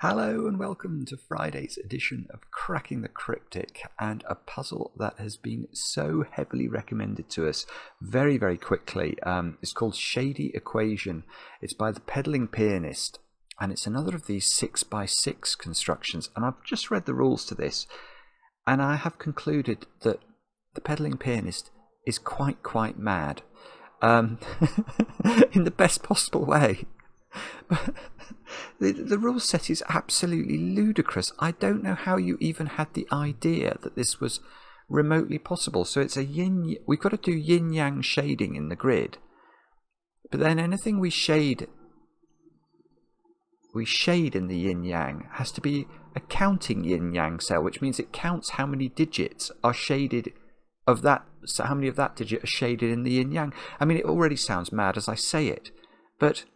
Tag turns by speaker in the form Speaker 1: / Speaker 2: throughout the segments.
Speaker 1: Hello and welcome to Friday's edition of Cracking the Cryptic, and a puzzle that has been so heavily recommended to us very, very quickly. It's called Shady Equation. It's by The Pedaling Pianist, and it's another of these 6x6 constructions. And I've just read the rules to this, and I have concluded that The Pedaling Pianist is quite mad, in the best possible way. The rule set is absolutely ludicrous. I don't know how you even had the idea that this was remotely possible. So it's a we've got to do yin yang shading in the grid, but then anything we shade in the yin yang has to be a counting yin yang cell, which means it counts how many digits are shaded of that, so how many of that digit are shaded in the yin yang. I mean, it already sounds mad as I say it, but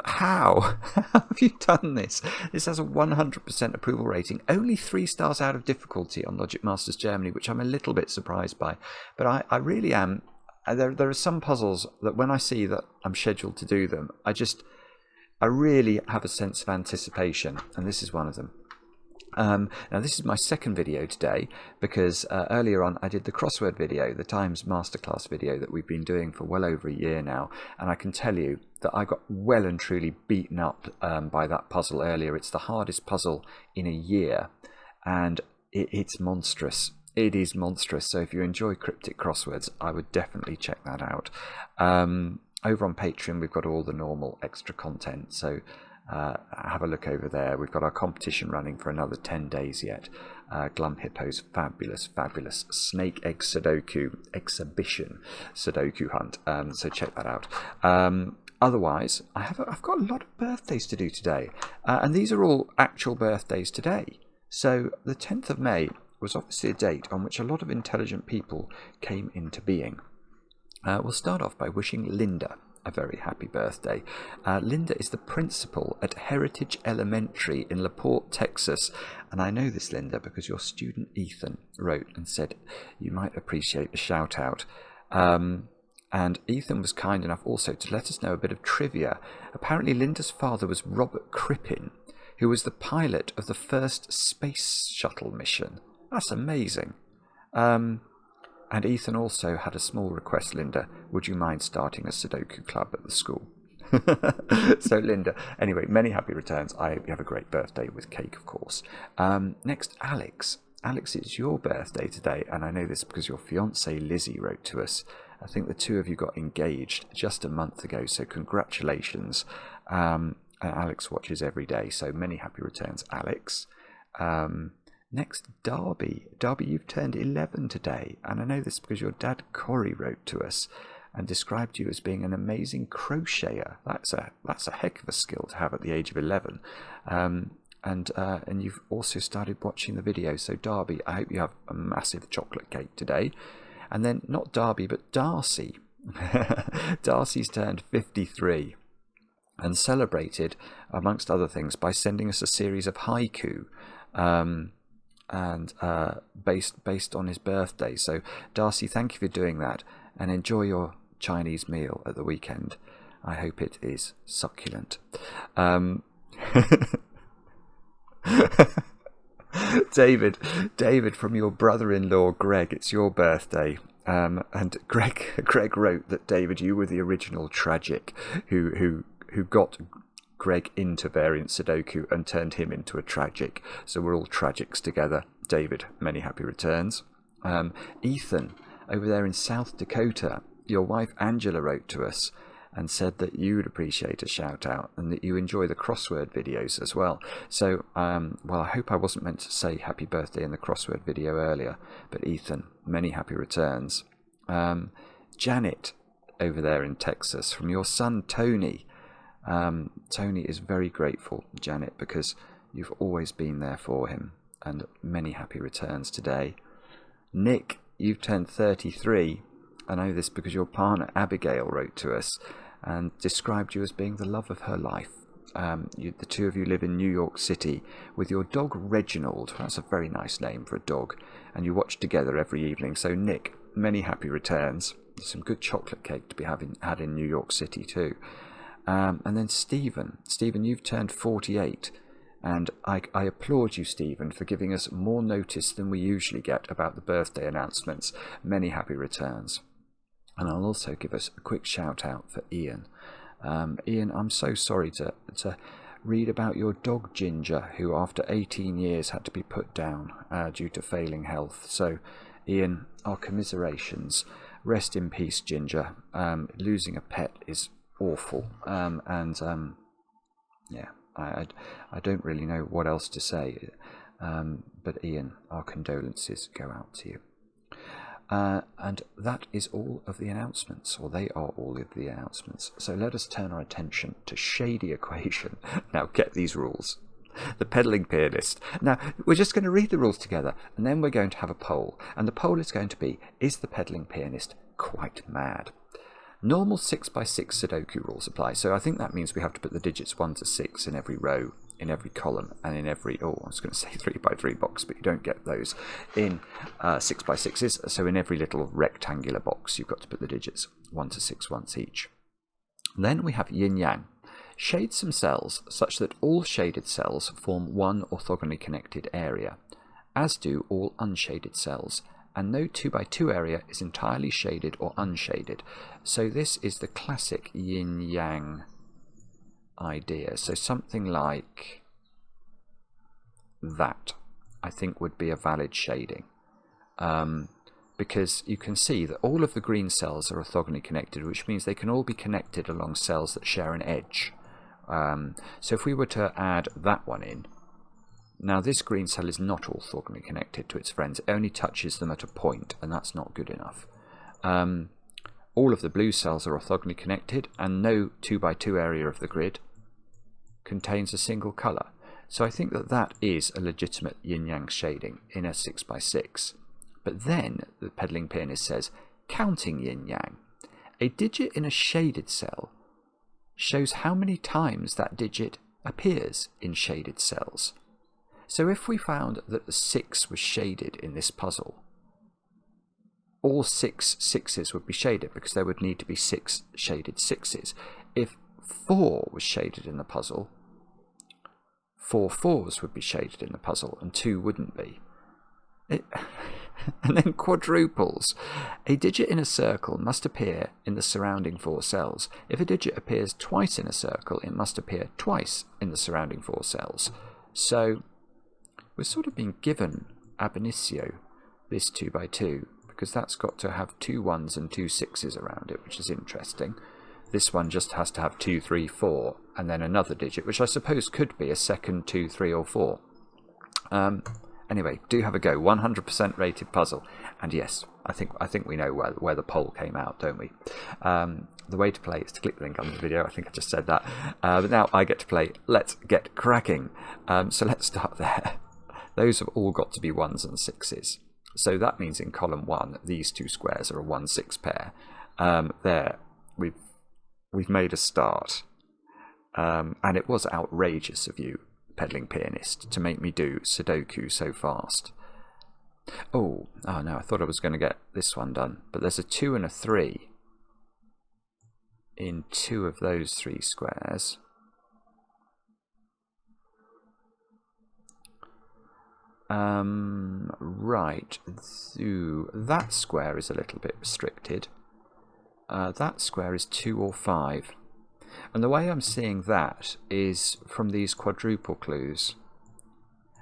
Speaker 1: how? How have you done this? This has a 100% approval rating, only 3 stars out of difficulty on Logic Masters Germany, which I'm a little bit surprised by. But I really am. There are some puzzles that when I see that I'm scheduled to do them, I really have a sense of anticipation, and this is one of them. Now this is my second video today, because earlier on I did the Crossword video, the Times Masterclass video that we've been doing for well over a year now, and I can tell you that I got well and truly beaten up by that puzzle earlier. It's the hardest puzzle in a year, and it's monstrous. It is monstrous. So if you enjoy cryptic crosswords, I would definitely check that out. Over on Patreon we've got all the normal extra content, so have a look over there. We've got our competition running for another 10 days yet. Glum Hippo's fabulous snake egg sudoku exhibition sudoku hunt. So check that out. Otherwise, I've got a lot of birthdays to do today, and these are all actual birthdays today. So the 10th of May was obviously a date on which a lot of intelligent people came into being. We'll start off by wishing Linda a very happy birthday. Linda is the principal at Heritage Elementary in LaPorte, Texas. And I know this, Linda, because your student Ethan wrote and said you might appreciate a shout out. And Ethan was kind enough also to let us know a bit of trivia. Apparently Linda's father was Robert Crippen, who was the pilot of the first space shuttle mission. That's amazing. And Ethan also had a small request, Linda. Would you mind starting a Sudoku club at the school? So, Linda, anyway, many happy returns. I hope you have a great birthday with cake, of course. Next, Alex. Alex, it's your birthday today, and I know this because your fiancée Lizzie wrote to us. I think the two of you got engaged just a month ago, so congratulations. Alex watches every day, so many happy returns, Alex. Next, Darby. Darby, you've turned 11 today, and I know this because your dad Corey wrote to us and described you as being an amazing crocheter. That's a heck of a skill to have at the age of 11. And you've also started watching the video. So Darby, I hope you have a massive chocolate cake today. And then not Darby, but Darcy. Darcy's turned 53 and celebrated, amongst other things, by sending us a series of haiku. And based on his birthday. So Darcy, thank you for doing that, and enjoy your Chinese meal at the weekend. I hope it is succulent. David, from your brother-in-law Greg, it's your birthday. And Greg wrote that, David, you were the original tragic who got Greg into variant Sudoku and turned him into a tragic. So we're all tragics together. David, many happy returns. Ethan, over there in South Dakota, your wife Angela wrote to us and said that you would appreciate a shout out and that you enjoy the crossword videos as well. So, well, I hope I wasn't meant to say happy birthday in the crossword video earlier, but Ethan, many happy returns. Janet, over there in Texas, from your son Tony. Tony is very grateful, Janet, because you've always been there for him, and many happy returns today. Nick, you've turned 33. I know this because your partner Abigail wrote to us and described you as being the love of her life. The two of you live in New York City with your dog Reginald. That's a very nice name for a dog, and you watch together every evening. So Nick, many happy returns. Some good chocolate cake to be had in New York City too. And then Stephen, you've turned 48. And I applaud you, Stephen, for giving us more notice than we usually get about the birthday announcements. Many happy returns. And I'll also give us a quick shout out for Ian. Ian, I'm so sorry to read about your dog Ginger, who after 18 years had to be put down due to failing health. So, Ian, our commiserations. Rest in peace, Ginger. Losing a pet is awful. Yeah. I don't really know what else to say, but Ian, our condolences go out to you. And that is all of the announcements, or they are all of the announcements. So let us turn our attention to Shady Equation. Now get these rules. The Pedaling Pianist. Now, we're just going to read the rules together, and then we're going to have a poll. And the poll is going to be, is the Pedaling Pianist quite mad? Normal 6x6 sudoku rules apply, so I think that means we have to put the digits 1 to 6 in every row, in every column, and in every, I was going to say 3x3 box, but you don't get those in 6x6s, so in every little rectangular box you've got to put the digits 1 to 6 once each. Then we have Yin Yang. Shade some cells such that all shaded cells form one orthogonally connected area, as do all unshaded cells. And no 2x2 area is entirely shaded or unshaded. So this is the classic Yin Yang idea. So something like that, I think, would be a valid shading. Because you can see that all of the green cells are orthogonally connected, which means they can all be connected along cells that share an edge. So if we were to add that one in, now this green cell is not orthogonally connected to its friends. It only touches them at a point, and that's not good enough. All of the blue cells are orthogonally connected, and no 2x2 area of the grid contains a single colour. So I think that that is a legitimate yin-yang shading in a 6x6. But then the Pedaling Pianist says, counting yin-yang, a digit in a shaded cell shows how many times that digit appears in shaded cells. So if we found that the 6 was shaded in this puzzle, all 6 6s would be shaded because there would need to be 6 shaded 6s. If 4 was shaded in the puzzle, 4 4s would be shaded in the puzzle and 2 wouldn't be. And then quadruples. A digit in a circle must appear in the surrounding 4 cells. If a digit appears twice in a circle, it must appear twice in the surrounding 4 cells. So we're sort of being given ab initio this 2x2, because that's got to have 2 1s and 2 6s around it, which is interesting. This one just has to have 2, 3, 4, and then another digit, which I suppose could be a second 2, 3, or 4. Anyway, do have a go. 100% rated puzzle. And yes, I think we know where the poll came out, don't we? The way to play is to click the link under the video. I think I just said that. But now I get to play Let's Get Cracking. So let's start there. Those have all got to be 1s and 6s. So that means in column 1, these 2 squares are a 1-6 pair. There, we've made a start. And it was outrageous of you, Pedaling Pianist, to make me do sudoku so fast. Oh no, I thought I was going to get this one done. But there's a 2 and a 3 in 2 of those 3 squares. Right, so that square is a little bit restricted. That square is 2 or 5. And the way I'm seeing that is from these quadruple clues.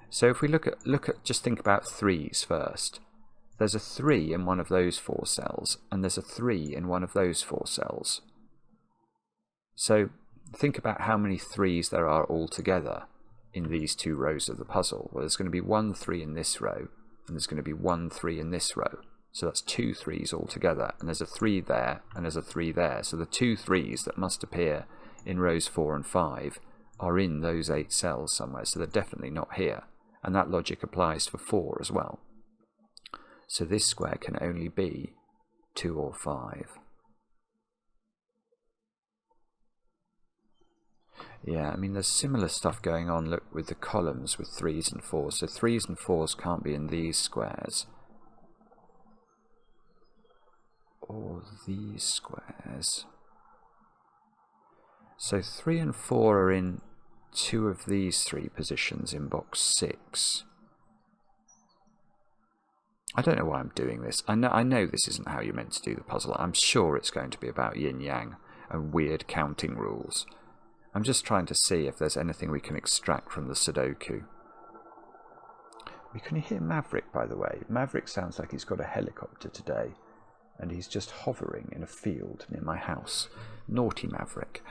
Speaker 1: So if we look at just think about 3s first. There's a 3 in one of those 4 cells, and there's a 3 in one of those 4 cells. So think about how many 3s there are altogether in these 2 rows of the puzzle. Well, there's going to be 1 3 in this row, and there's going to be 1 3 in this row. So that's 2 3s altogether, and there's a 3 there, and there's a 3 there. So the 2 3s that must appear in rows 4 and 5 are in those 8 cells somewhere, so they're definitely not here. And that logic applies for 4 as well. So this square can only be 2 or 5. Yeah, I mean, there's similar stuff going on, look, with the columns with 3s and 4s. So 3s and 4s can't be in these squares. Or these squares. So 3 and 4 are in 2 of these 3 positions in box 6. I don't know why I'm doing this. I know this isn't how you're meant to do the puzzle. I'm sure it's going to be about yin yang and weird counting rules. I'm just trying to see if there's anything we can extract from the sudoku. We can hear Maverick, by the way. Maverick sounds like he's got a helicopter today, and he's just hovering in a field near my house. Naughty Maverick.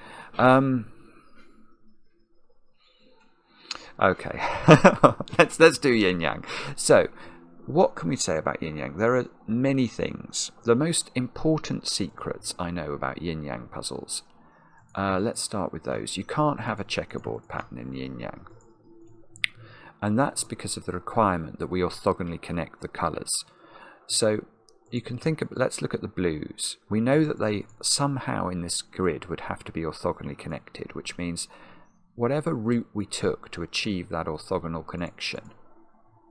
Speaker 1: Okay, let's do yin yang. So, what can we say about yin yang? There are many things. The most important secrets I know about yin yang puzzles. Let's start with those. You can't have a checkerboard pattern in yin yang. And that's because of the requirement that we orthogonally connect the colours. So you can think of, let's look at the blues. We know that they somehow in this grid would have to be orthogonally connected, which means whatever route we took to achieve that orthogonal connection,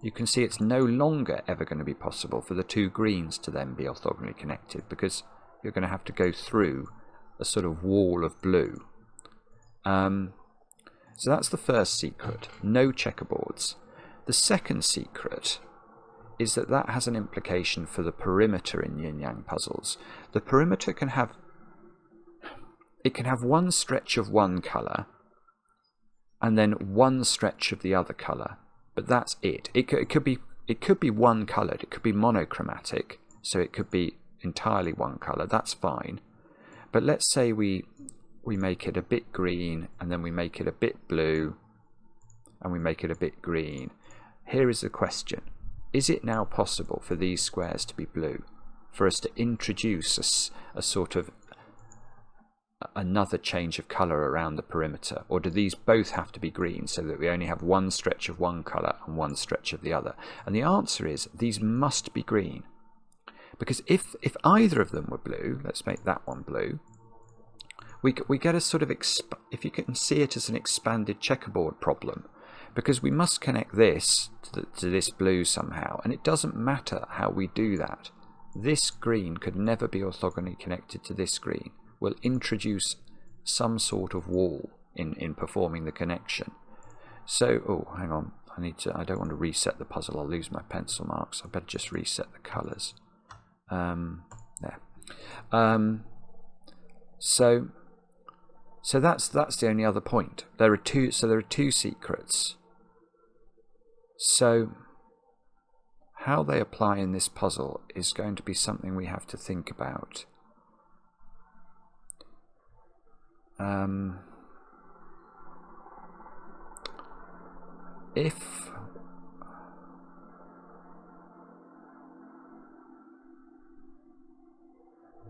Speaker 1: you can see it's no longer ever going to be possible for the 2 greens to then be orthogonally connected, because you're going to have to go through a sort of wall of blue. So that's the first secret, no checkerboards. The second secret is that that has an implication for the perimeter in yin-yang puzzles. The perimeter can have one stretch of one colour and then one stretch of the other colour, but that's it. It could be one coloured, it could be monochromatic, so it could be entirely one colour, that's fine. But let's say we make it a bit green, and then we make it a bit blue, and we make it a bit green. Here is the question. Is it now possible for these squares to be blue? For us to introduce a sort of another change of colour around the perimeter? Or do these both have to be green so that we only have one stretch of one colour and one stretch of the other? And the answer is these must be green. Because if either of them were blue, let's make that one blue, we get a sort of, if you can see it as an expanded checkerboard problem, because we must connect this to this blue somehow, and it doesn't matter how we do that. This green could never be orthogonally connected to this green. We'll introduce some sort of wall in performing the connection. So, oh, hang on, I don't want to reset the puzzle, I'll lose my pencil marks. I better just reset the colours. There. So that's the only other point. There are two secrets. So how they apply in this puzzle is going to be something we have to think about.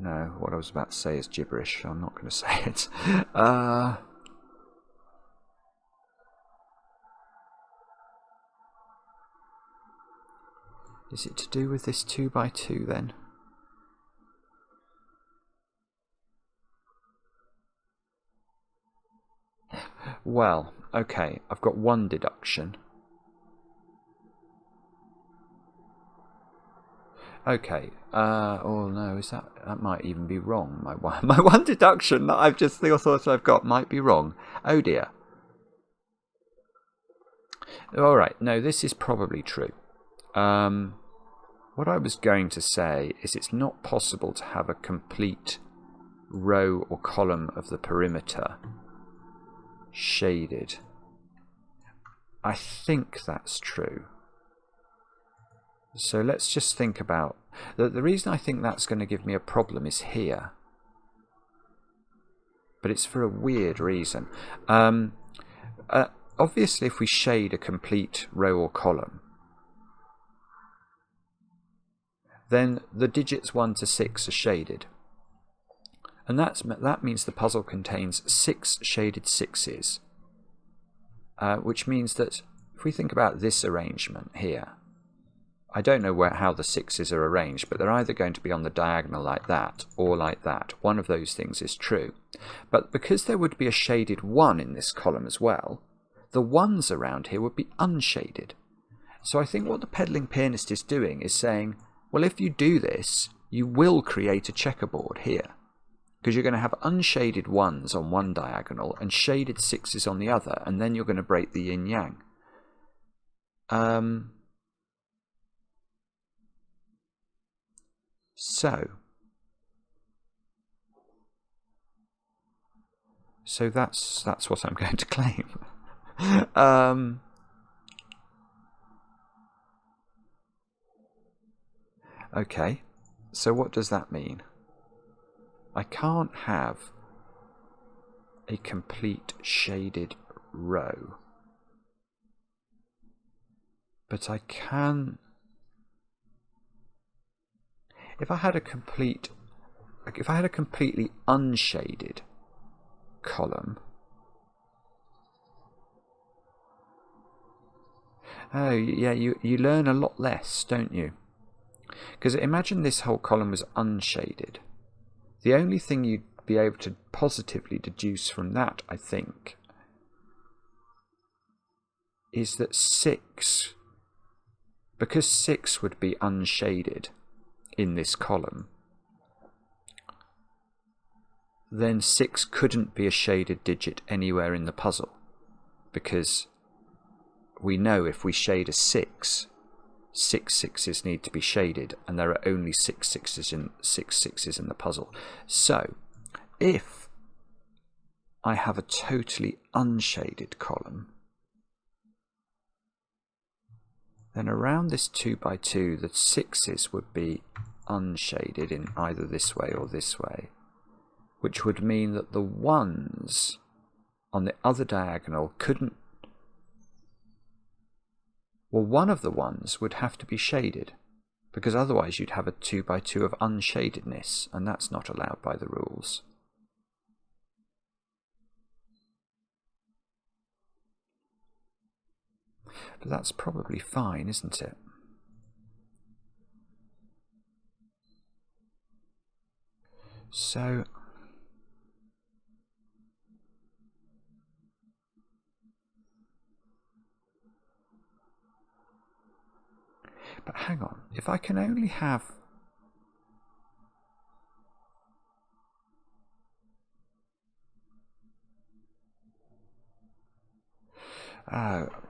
Speaker 1: No, what I was about to say is gibberish. I'm not going to say it. Is it to do with this 2x2 then? Well, okay, I've got one deduction. Okay, oh no, that might even be wrong. My one deduction that I've just thought I've got might be wrong. Oh dear. Alright, no, this is probably true. What I was going to say is it's not possible to have a complete row or column of the perimeter shaded. I think that's true. So let's just think about... The reason I think that's going to give me a problem is here. But it's for a weird reason. Obviously, if we shade a complete row or column, then the digits 1 to 6 are shaded. And that means the puzzle contains 6 shaded 6s. Which means that if we think about this arrangement here, I don't know how the 6s are arranged, but they're either going to be on the diagonal like that or like that. One of those things is true. But because there would be a shaded 1 in this column as well, the 1s around here would be unshaded. So I think what the Pedaling Pianist is doing is saying, well, if you do this, you will create a checkerboard here. because you're going to have unshaded 1s on one diagonal and shaded 6s on the other, and then you're going to break the yin yang. So that's what I'm going to claim. Okay, so what does that mean? I can't have a complete shaded row, but I can, if I had a completely unshaded column. Oh yeah, you learn a lot less, don't you? Because imagine this whole column was unshaded. The only thing you'd be able to positively deduce from that, I think, is that 6, because 6 would be unshaded in this column, then 6 couldn't be a shaded digit anywhere in the puzzle, because we know if we shade a 6, 6 6s need to be shaded, and there are only 6 6s in the puzzle. So if I have a totally unshaded column, then around this 2 by 2 the 6s would be unshaded in either this way or this way, which would mean that the 1s on the other diagonal couldn't. Well, one of the 1s would have to be shaded, because otherwise you'd have a 2 by 2 of unshadedness, and that's not allowed by the rules. But that's probably fine, isn't it? So but hang on, if I can only have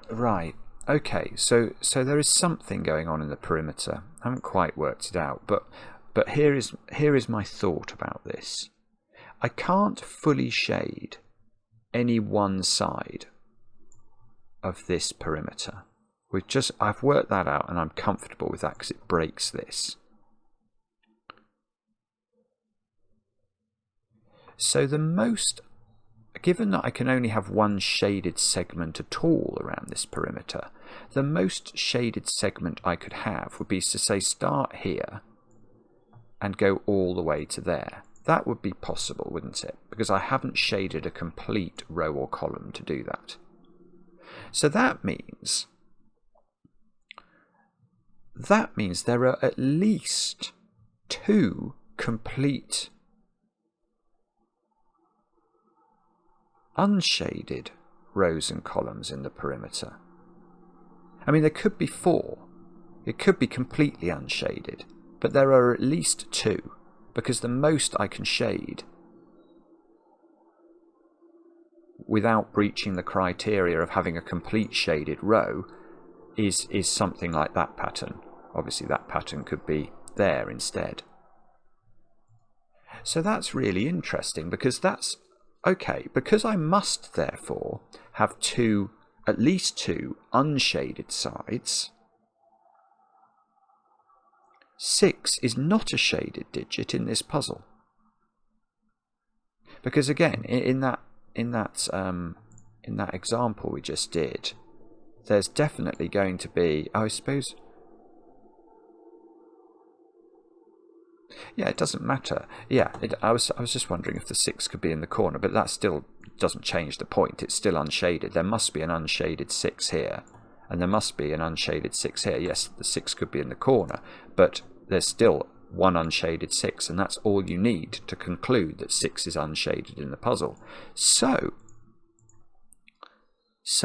Speaker 1: right, okay, so there is something going on in the perimeter. I haven't quite worked it out, but here is my thought about this. I can't fully shade any one side of this perimeter. I've worked that out, and I'm comfortable with that because it breaks this. So given that I can only have one shaded segment at all around this perimeter, the most shaded segment I could have would be to say start here and go all the way to there. That would be possible, wouldn't it? Because I haven't shaded a complete row or column to do that. So that means there are at least 2 complete unshaded rows and columns in the perimeter. I mean, there could be 4. It could be completely unshaded, but there are at least 2, because the most I can shade without breaching the criteria of having a complete shaded row is something like that pattern. Obviously that pattern could be there instead. So that's really interesting, because that's okay, because I must therefore have at least 2 unshaded sides. 6 is not a shaded digit in this puzzle, because again, in that example we just did, there's definitely going to be, I suppose, yeah, it doesn't matter. Yeah, I was just wondering if the 6 could be in the corner, but that still doesn't change the point. It's still unshaded. There must be an unshaded 6 here, and there must be an unshaded 6 here. Yes, the 6 could be in the corner, but there's still one unshaded 6, and that's all you need to conclude that 6 is unshaded in the puzzle. So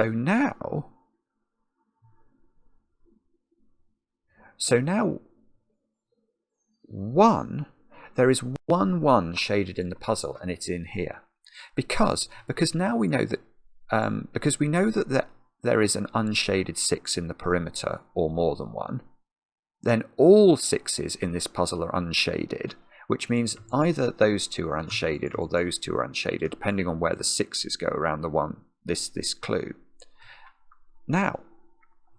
Speaker 1: now 1, there is one 1 shaded in the puzzle, and it's in here. Because now we know that there is an unshaded 6 in the perimeter, or more than one, then all 6s in this puzzle are unshaded, which means either those two are unshaded or those two are unshaded, depending on where the 6s go around this clue. Now,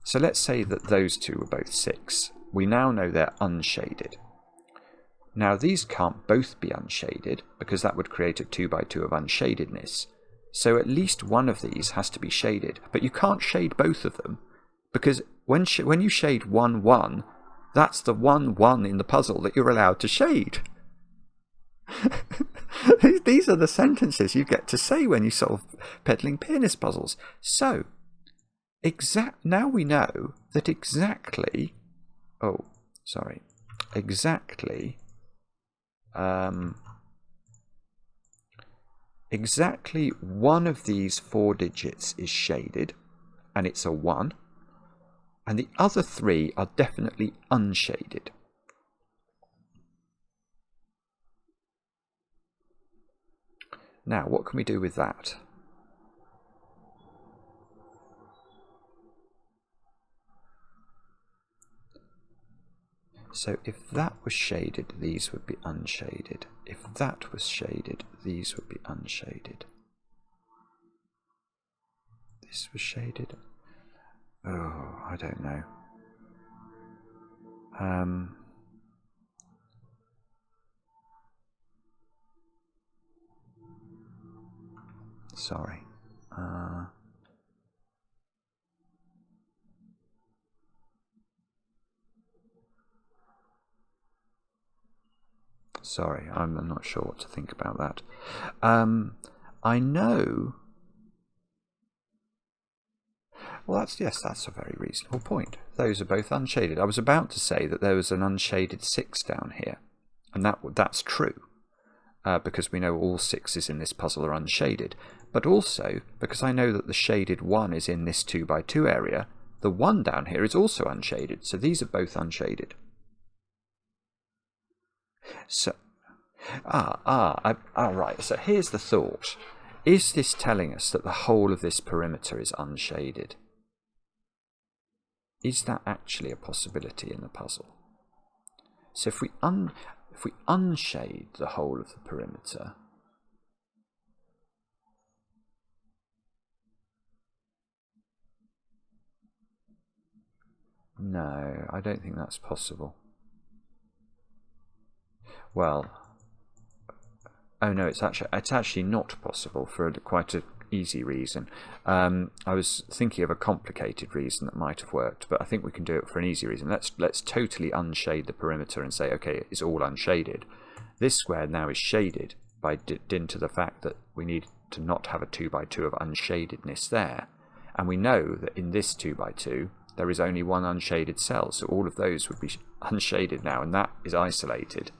Speaker 1: so let's say that those two are both 6. We now know they're unshaded. Now these can't both be unshaded, because that would create a 2x2 of unshadedness. So at least one of these has to be shaded, but you can't shade both of them, because when you shade 1, 1, that's the 1, 1 in the puzzle that you're allowed to shade. These are the sentences you get to say when you solve pedaling pianist puzzles. So, now we know that exactly one of these 4 digits is shaded, and it's a 1, and the other 3 are definitely unshaded. Now, what can we do with that? So if that was shaded, these would be unshaded. If that was shaded, these would be unshaded. This was shaded. Oh, I don't know. Sorry. Sorry, I'm not sure what to think about that. I know. Well, that's a very reasonable point. Those are both unshaded. I was about to say that there was an unshaded 6 down here, and that's true, because we know all 6s in this puzzle are unshaded. But also, because I know that the shaded 1 is in this 2x2 area, the 1 down here is also unshaded, so these are both unshaded. So, right, so here's the thought. Is this telling us that the whole of this perimeter is unshaded? Is that actually a possibility in the puzzle? So if we unshade the whole of the perimeter, no, I don't think that's possible. Well, oh no, it's actually not possible for quite an easy reason. I was thinking of a complicated reason that might have worked, but I think we can do it for an easy reason. Let's totally unshade the perimeter and say, okay, it's all unshaded. This square now is shaded by dint of the fact that we need to not have a 2x2 of unshadedness there, and we know that in this 2x2 there is only one unshaded cell, so all of those would be unshaded now, and that is isolated.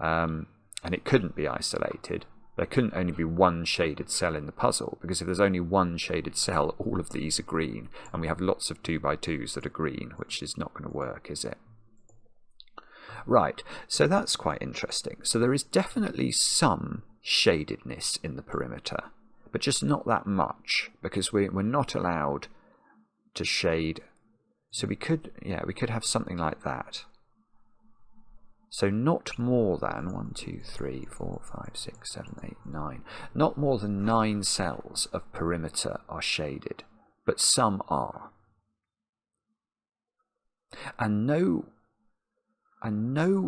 Speaker 1: And it couldn't be isolated. There couldn't only be one shaded cell in the puzzle, because if there's only one shaded cell, all of these are green, and we have lots of 2x2s that are green, which is not going to work, is it? Right, so that's quite interesting. So there is definitely some shadedness in the perimeter, but just not that much, because we're not allowed to shade. So we could have something like that. So not more than 1, 2, 3, 4, 5, 6, 7, 8, 9. Not more than 9 cells of perimeter are shaded, but some are. And no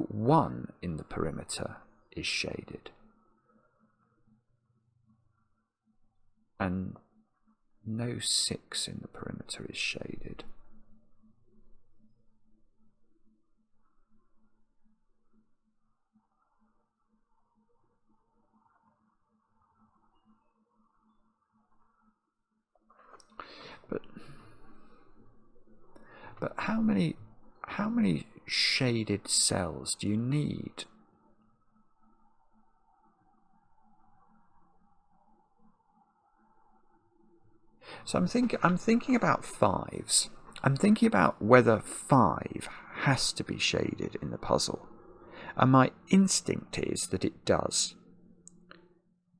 Speaker 1: one in the perimeter is shaded. And no 6 in the perimeter is shaded. But how many shaded cells do you need? So I'm thinking about 5s. I'm thinking about whether 5 has to be shaded in the puzzle. And my instinct is that it does.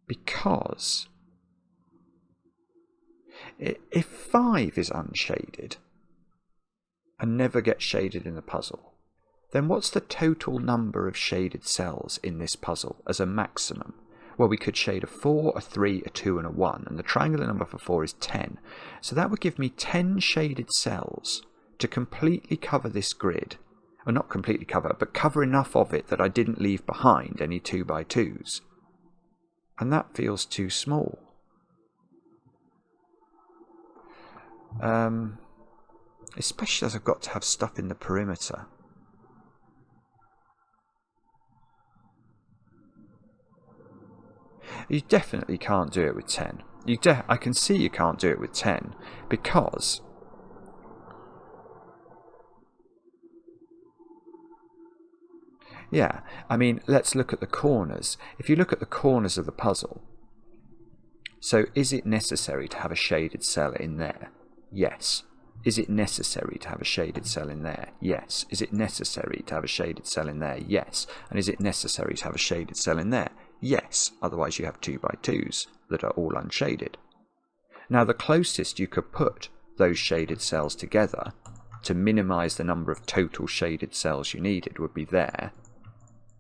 Speaker 1: Because if 5 is unshaded and never gets shaded in the puzzle, then what's the total number of shaded cells in this puzzle as a maximum? Well, we could shade a 4, a 3, a 2 and a 1, and the triangular number for 4 is 10. So that would give me 10 shaded cells to completely cover this grid. Well, not completely cover, but cover enough of it that I didn't leave behind any 2x2s. And that feels too small. Especially as I've got to have stuff in the perimeter. You definitely can't do it with 10. I can see you can't do it with 10 because yeah, I mean, let's look at the corners. If you look at the corners of the puzzle, so is it necessary to have a shaded cell in there? Yes. Is it necessary to have a shaded cell in there? Yes. Is it necessary to have a shaded cell in there? Yes. And is it necessary to have a shaded cell in there? Yes. Otherwise you have 2x2s that are all unshaded. Now the closest you could put those shaded cells together to minimise the number of total shaded cells you needed would be there.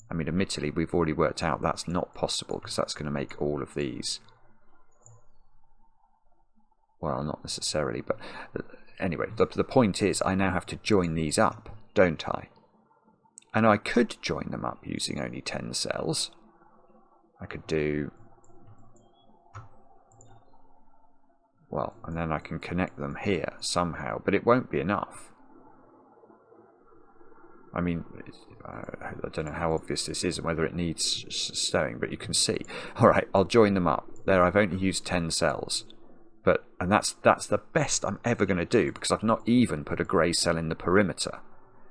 Speaker 1: I mean, admittedly, we've already worked out that's not possible because that's going to make all of these. Well, not necessarily, but anyway, the point is I now have to join these up, don't I? And I could join them up using only 10 cells. I could do... well, and then I can connect them here somehow, but it won't be enough. I mean, I don't know how obvious this is and whether it needs stowing, but you can see. Alright, I'll join them up. There, I've only used 10 cells. And that's the best I'm ever going to do because I've not even put a grey cell in the perimeter.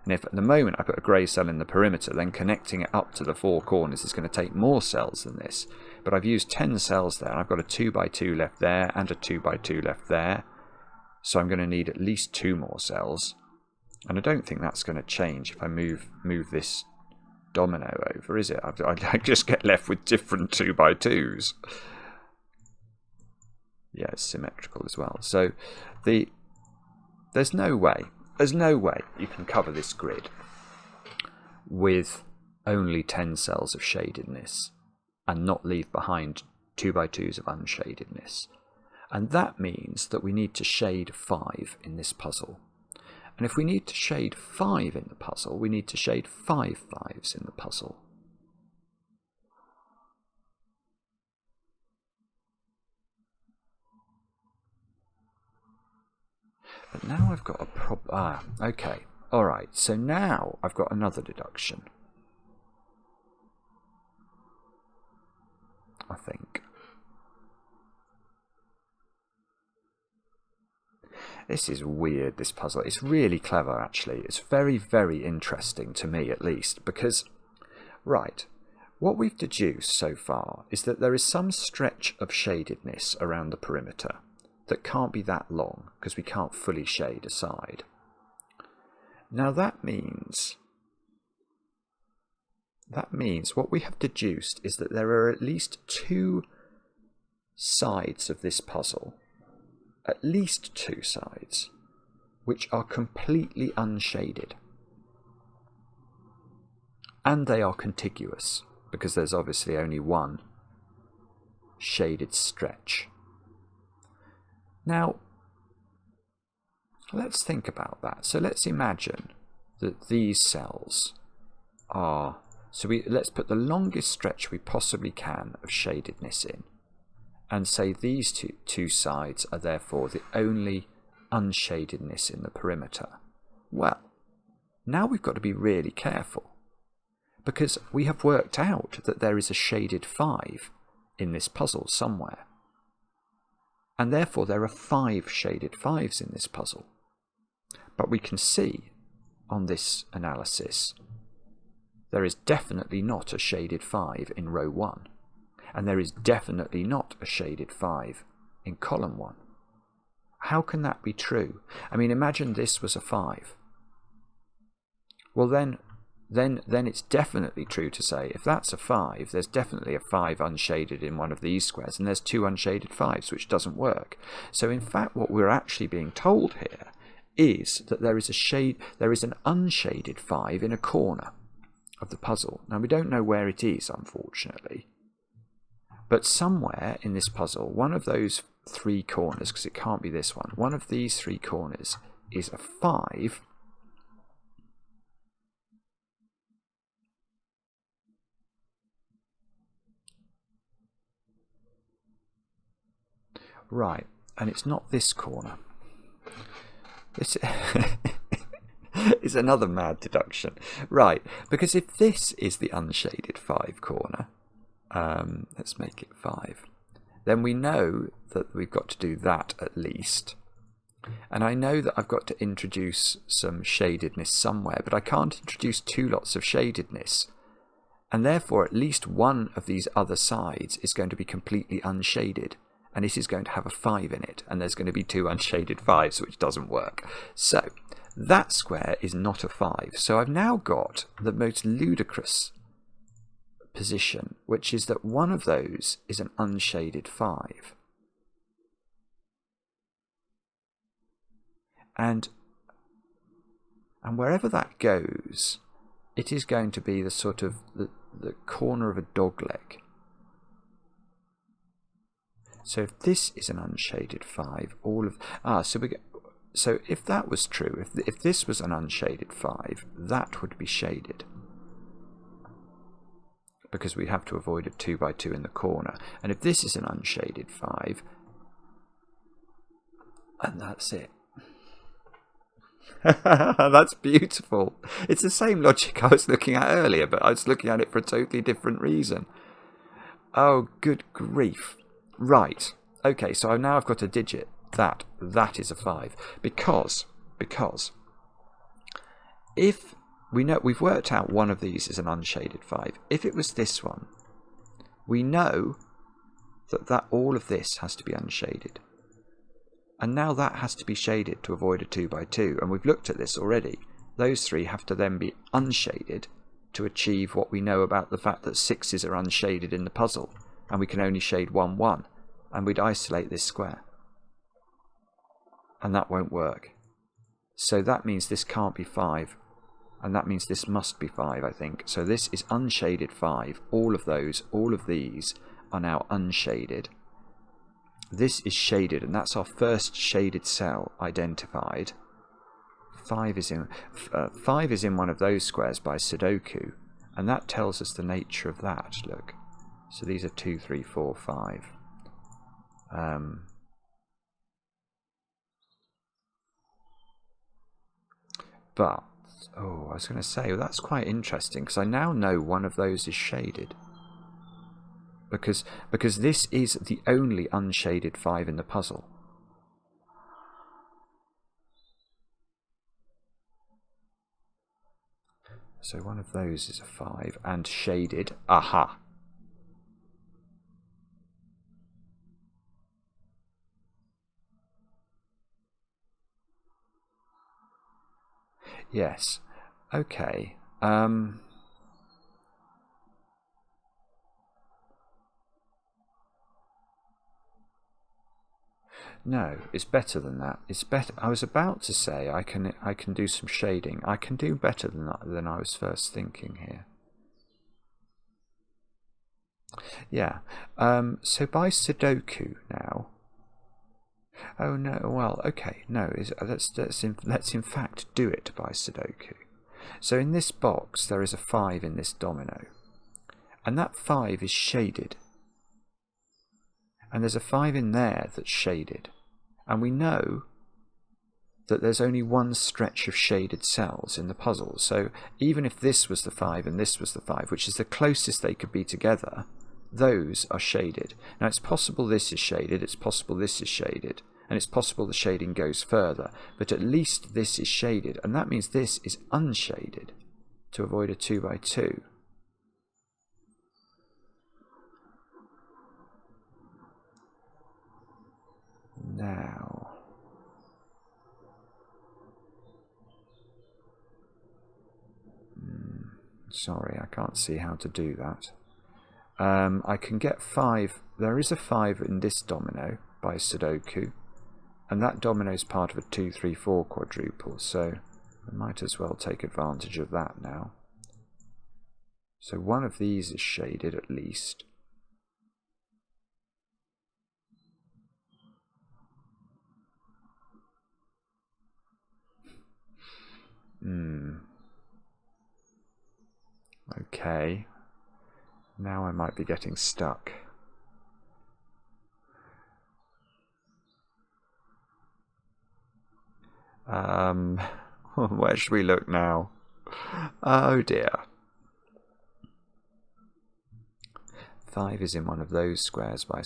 Speaker 1: And if at the moment I put a grey cell in the perimeter, then connecting it up to the 4 corners is going to take more cells than this. But I've used 10 cells there, and I've got a 2x2 left there and a 2x2 left there. So I'm going to need at least 2 more cells. And I don't think that's going to change if I move this domino over, is it? I just get left with different 2x2s. Yeah, it's symmetrical as well. So there's no way you can cover this grid with only 10 cells of shadedness and not leave behind 2x2s of unshadedness. And that means that we need to shade 5 in this puzzle. And if we need to shade 5 in the puzzle, we need to shade 5 5s in the puzzle. But now I've got a problem. Okay. Alright, so now I've got another deduction. I think. This is weird, this puzzle. It's really clever, actually. It's very, very interesting to me, at least, because, right, what we've deduced so far is that there is some stretch of shadedness around the perimeter that can't be that long, because we can't fully shade a side. Now that means what we have deduced is that there are at least 2 sides of this puzzle, at least 2 sides, which are completely unshaded. And they are contiguous, because there's obviously only one shaded stretch. Now, let's think about that. So let's imagine that these cells are... So let's put the longest stretch we possibly can of shadedness in, and say these two sides are therefore the only unshadedness in the perimeter. Well, now we've got to be really careful, because we have worked out that there is a shaded 5 in this puzzle somewhere. And therefore there are 5 shaded 5s in this puzzle. But we can see on this analysis there is definitely not a shaded 5 in row 1. And there is definitely not a shaded 5 in column 1. How can that be true? I mean, imagine this was a 5. Well then, then it's definitely true to say if that's a 5, there's definitely a 5 unshaded in one of these squares, and there's 2 unshaded 5s, which doesn't work. So in fact what we're actually being told here is that there is an unshaded 5 in a corner of the puzzle. Now we don't know where it is, unfortunately, but somewhere in this puzzle, one of those 3 corners, because it can't be this one of these 3 corners is a 5 . Right, and it's not this corner. This is another mad deduction. Right, because if this is the unshaded 5 corner, let's make it 5, then we know that we've got to do that at least. And I know that I've got to introduce some shadedness somewhere, but I can't introduce 2 lots of shadedness. And therefore at least one of these other sides is going to be completely unshaded. And it is going to have a 5 in it, and there's going to be 2 unshaded 5s, which doesn't work. So that square is not a 5. So I've now got the most ludicrous position, which is that one of those is an unshaded 5. And wherever that goes, it is going to be the sort of the corner of a dog leg. So if this is an unshaded 5, so if that was true, if this was an unshaded 5, that would be shaded, because we'd have to avoid a 2 by 2 in the corner. And if this is an unshaded 5, and that's it. That's beautiful. It's the same logic I was looking at earlier, but I was looking at it for a totally different reason. Oh, good grief. Right, okay, so now I've got a digit. That is a 5. Because if we know we've worked out one of these is an unshaded 5, if it was this one, we know that all of this has to be unshaded. And now that has to be shaded to avoid a 2 by 2, and we've looked at this already. Those 3 have to then be unshaded to achieve what we know about the fact that 6s are unshaded in the puzzle, and we can only shade 1, 1, and we'd isolate this square. And that won't work. So that means this can't be 5, and that means this must be 5, I think. So this is unshaded 5. All of these are now unshaded. This is shaded, and that's our first shaded cell identified. 5 is in one of those squares by Sudoku, and that tells us the nature of that. Look. So these are 2, 3, 4, 5. But, I was going to say, well, that's quite interesting, because I now know one of those is shaded. Because this is the only unshaded 5 in the puzzle. So one of those is a 5 and shaded. Aha! Yes. Okay. No, it's better than that. It's better. I was about to say I can do some shading. I can do better than I was first thinking here. Yeah. So by Sudoku now. Oh no. Well, okay. No. Let's in fact do it by Sudoku. So in this box there is a 5 in this domino, and that 5 is shaded. And there's a 5 in there that's shaded. And we know that there's only one stretch of shaded cells in the puzzle. So even if this was the 5 and this was the 5, which is the closest they could be together, those are shaded. Now it's possible this is shaded, it's possible this is shaded, and it's possible the shading goes further, but at least this is shaded, and that means this is unshaded to avoid a 2 by 2. Now, Sorry, I can't see how to do that. I can get 5. There is a 5 in this domino by Sudoku, and that domino is part of a 2, 3, 4 quadruple, so I might as well take advantage of that now. So one of these is shaded at least. Okay. Now I might be getting stuck. Where should we look now? Oh dear. 5 is in one of those squares by...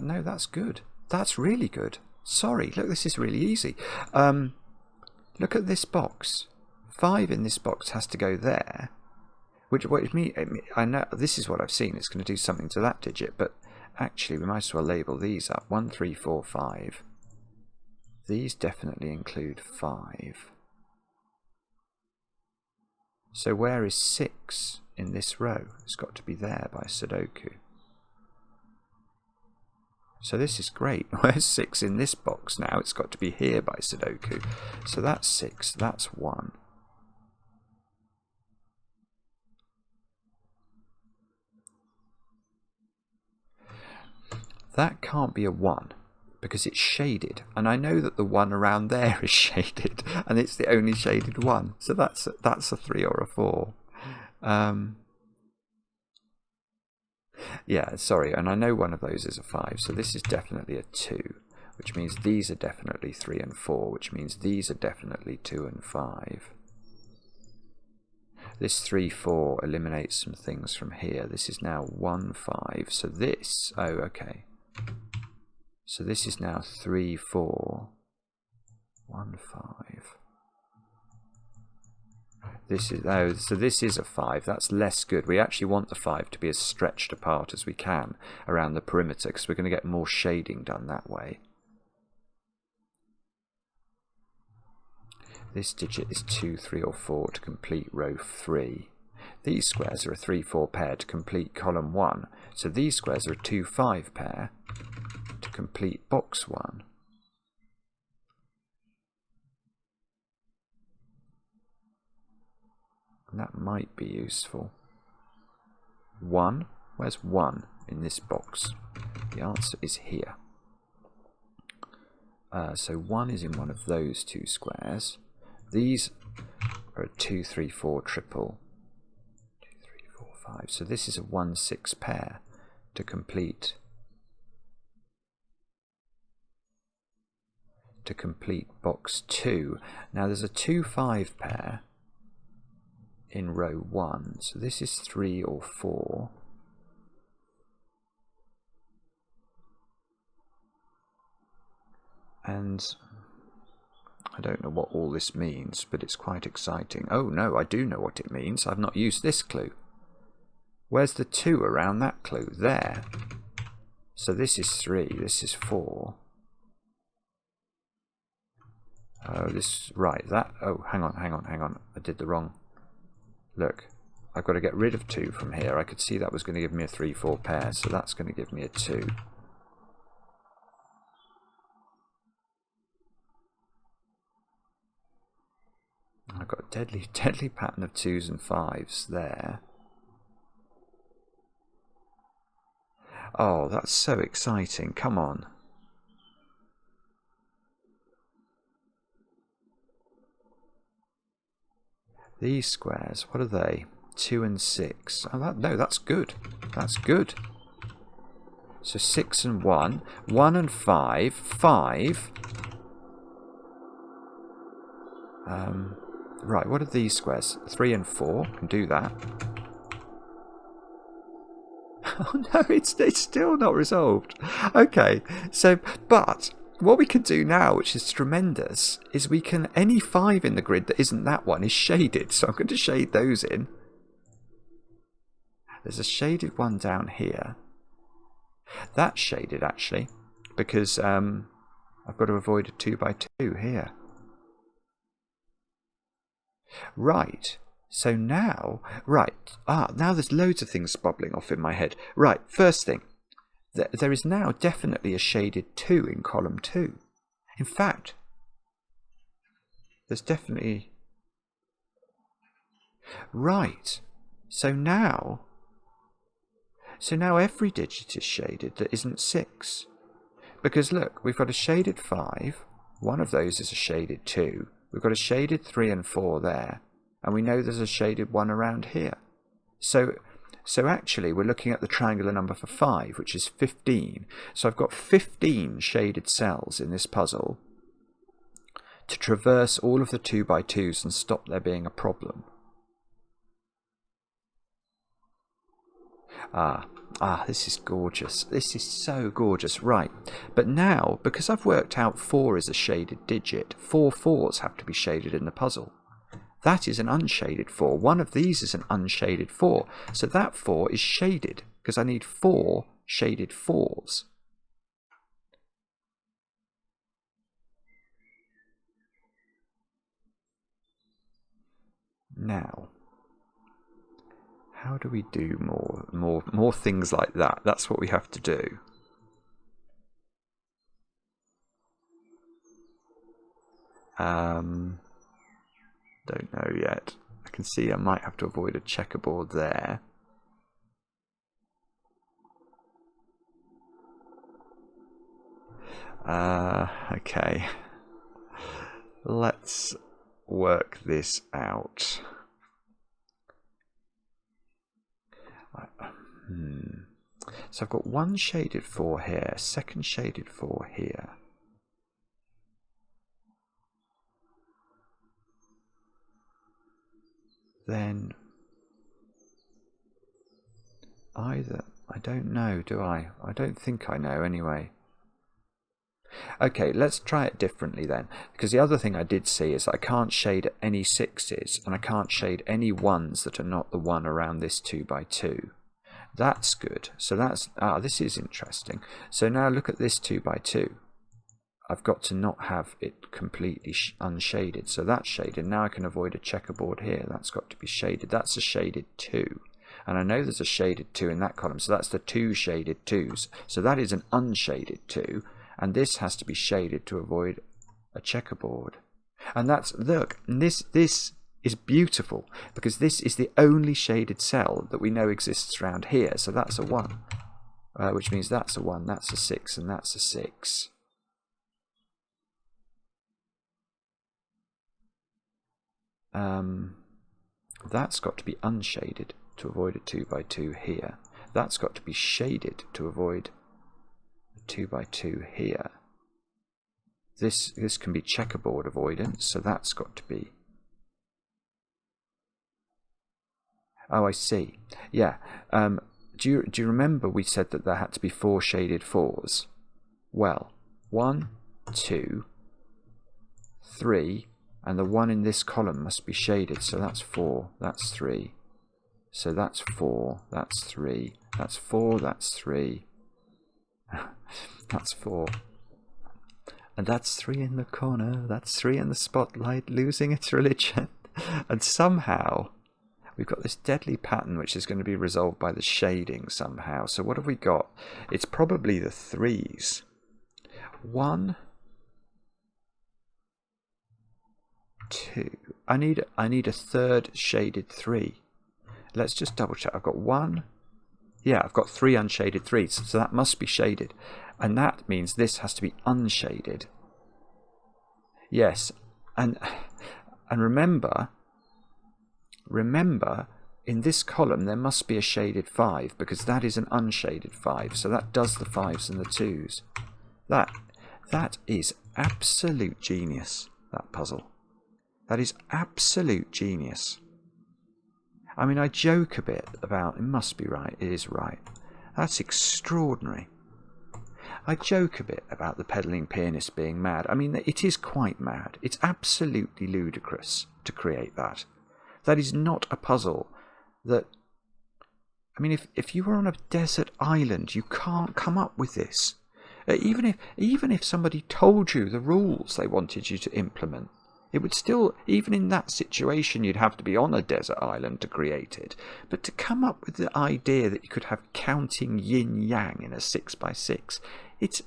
Speaker 1: no, that's good. That's really good. Sorry, look, this is really easy. Look at this box. 5 in this box has to go there. Which I know this is what I've seen. It's going to do something to that digit, but actually we might as well label these up. 1, 3, 4, 5. These definitely include 5. So where is 6 in this row? It's got to be there by Sudoku. So this is great. Where's 6 in this box now? It's got to be here by Sudoku. So that's 6. That's 1. That can't be a 1 because it's shaded, and I know that the 1 around there is shaded, and it's the only shaded one. So that's a 3 or a 4. Yeah, sorry, and I know one of those is a 5, so this is definitely a 2, which means these are definitely 3 and 4, which means these are definitely 2 and 5. This 3, 4 eliminates some things from here. This is now 1, 5, so this, oh, okay. So this is now 3, 4, 1, 5. This is, oh, so this is a 5. That's less good. We actually want the 5 to be as stretched apart as we can around the perimeter, because we're going to get more shading done that way. This digit is 2, 3, or 4 to complete row 3. These squares are a 3, 4 pair to complete column 1. So these squares are a 2, 5 pair to complete box 1. And that might be useful. 1? Where's 1 in this box? The answer is here. So 1 is in one of those 2 squares. These are a 2, 3, 4 triple. 2, 3, 4, 5. So this is a 1, 6 pair to complete box 2. Now there's a 2, 5 pair in row 1. So this is 3 or 4. And I don't know what all this means, but it's quite exciting. Oh no, I do know what it means. I've not used this clue. Where's the 2 around that clue? There. So this is 3, this is 4. Oh, this, right, that, oh, hang on. I did the wrong. Look, I've got to get rid of 2 from here. I could see that was going to give me a 3, 4 pair, so that's going to give me a 2. I've got a deadly pattern of 2s and 5s there. Oh, that's so exciting. Come on. These squares, what are they? 2 and 6. Oh, no, that's good. That's good. So 6 and 1. 1 and 5. 5. Right, what are these squares? 3 and 4. Can do that. Oh no, it's still not resolved. Okay, so, but what we can do now, which is tremendous, is we can, any 5 in the grid that isn't that one is shaded. So I'm going to shade those in. There's a shaded one down here. That's shaded actually, because I've got to avoid a 2 by 2 here. Right, So now, right, now there's loads of things bubbling off in my head. Right, first thing, there is now definitely a shaded 2 in column 2. In fact, there's definitely... Right, so now every digit is shaded that isn't 6. Because look, we've got a shaded 5, one of those is a shaded 2, we've got a shaded 3 and 4 there, and we know there's a shaded 1 around here. So actually we're looking at the triangular number for 5, which is 15. So I've got 15 shaded cells in this puzzle to traverse all of the 2x2s and stop there being a problem. This is gorgeous. This is so gorgeous. Right, but now, because I've worked out 4 is a shaded digit, 4 4s have to be shaded in the puzzle. That is an unshaded 4. One of these is an unshaded 4. So that 4 is shaded, because I need 4 shaded 4s. Now, how do we do more things like that? That's what we have to do. Don't know yet. I can see I might have to avoid a checkerboard there. Okay. Let's work this out. So I've got one shaded 4 here, second shaded 4 here. Then either, I don't know, do I? I don't think I know anyway. Okay, let's try it differently then, because the other thing I did see is that I can't shade any 6s and I can't shade any 1s that are not the 1 around this 2x2. That's good. So that's, this is interesting. So now look at this 2x2. I've got to not have it completely unshaded. So that's shaded. Now I can avoid a checkerboard here. That's got to be shaded. That's a shaded 2. And I know there's a shaded 2 in that column. So that's the 2 shaded 2s. So that is an unshaded 2. And this has to be shaded to avoid a checkerboard. And that's, look, this is beautiful, because this is the only shaded cell that we know exists around here. So that's a 1, which means that's a 1, that's a 6, and that's a 6. That's got to be unshaded to avoid a 2x2 here. That's got to be shaded to avoid a 2x2 here. This can be checkerboard avoidance, so that's got to be... Oh, I see. Yeah. Do you remember we said that there had to be 4 shaded 4s? Well, 1, 2, 3, and the 1 in this column must be shaded, so that's 4, that's 3. So that's 4, that's 3, that's 4, that's 3, that's 4. And that's 3 in the corner, that's 3 in the spotlight, losing its religion. And somehow we've got this deadly pattern which is going to be resolved by the shading somehow. So what have we got? It's probably the 3s. 1, 2. I need a third shaded 3. Let's just double check. I've got 1. Yeah, I've got 3 unshaded 3s, so that must be shaded. And that means this has to be unshaded. Yes, and remember, in this column there must be a shaded 5, because that is an unshaded 5, so that does the 5s and the 2s. That is absolute genius, that puzzle. That is absolute genius. I mean, I joke a bit about, it must be right, it is right. That's extraordinary. I joke a bit about the pedaling pianist being mad. I mean, it is quite mad. It's absolutely ludicrous to create that. That is not a puzzle that... I mean, if you were on a desert island, you can't come up with this. Even if somebody told you the rules they wanted you to implement, It would still, even in that situation, you'd have to be on a desert island to create it. But to come up with the idea that you could have counting yin yang in a 6x6, it's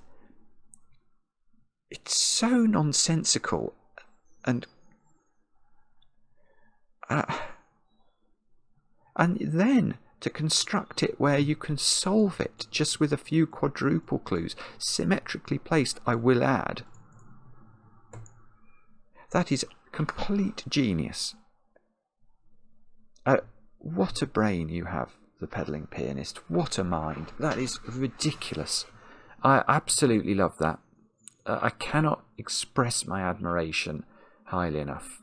Speaker 1: so nonsensical, and then to construct it where you can solve it just with a few quadruple clues, symmetrically placed, I will add. That is complete genius. What a brain you have, the pedaling pianist. What a mind. That is ridiculous. I absolutely love that. I cannot express my admiration highly enough.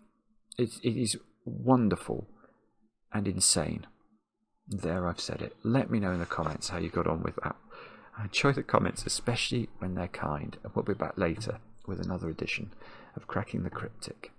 Speaker 1: It is wonderful and insane. There, I've said it. Let me know in the comments how you got on with that. I enjoy the comments, especially when they're kind. And we'll be back later with another edition of Cracking the Cryptic.